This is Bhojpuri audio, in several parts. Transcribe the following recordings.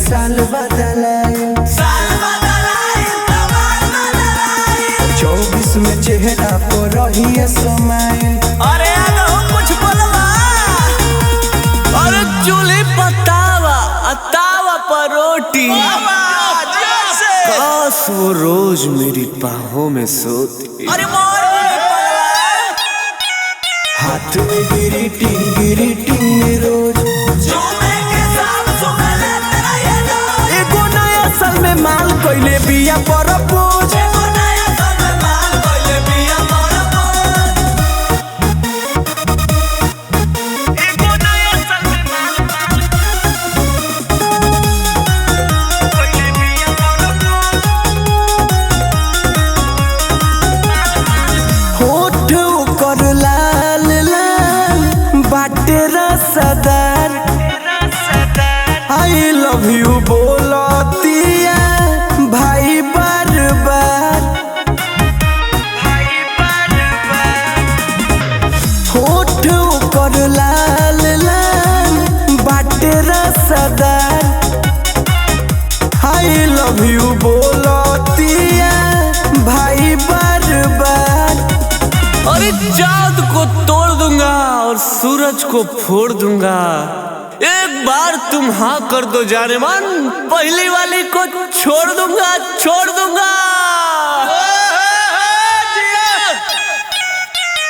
साल बदलाए 24 में चेहरा पर रही समाए। अरे कुछ बोलवा। अरे चूल्ही पतावा अतावा पर रोटी काश वो रोज मेरी बाहों में सोती। अरे हाथ में गिरिटी रोज एगो नया साल में माल कइले बिया पर बोझ। सदार आई लव यू बोलतिया भाई बार बार होठ कर लाल लाल बाटेरा सदार आई लव यू बोलतिया भाई बार बार। अरे चाँद को तोड़ दूंगा और सूरज को फोड़ दूंगा। एक बार तुम हाँ कर दो जाने मन, पहली वाली को छोड़ दूंगा।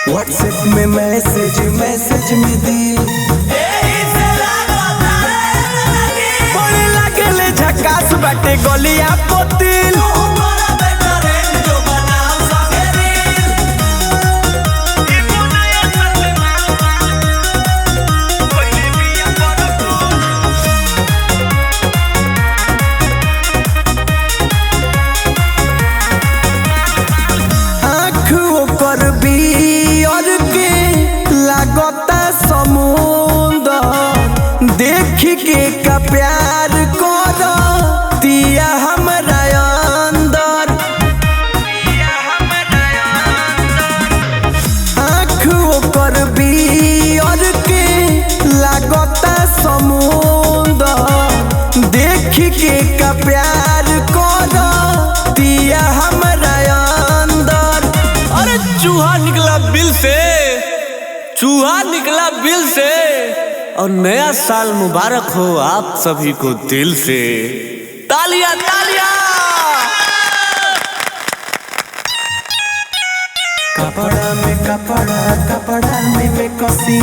व्हाट्सएप में मैसेज में दिल बड़ी लगेले झकास बाटे गलिया पोतिल। देख के का प्यार करो दिया हमरा अंदर। आँख ओकर बियर के लागता समुंदर। देख के का प्यार करो दिया हमरा अंदर। अरे चूहा निकला बिल से और नया साल मुबारक हो आप सभी को दिल से। तालियां तालियां। कपड़ा में कसी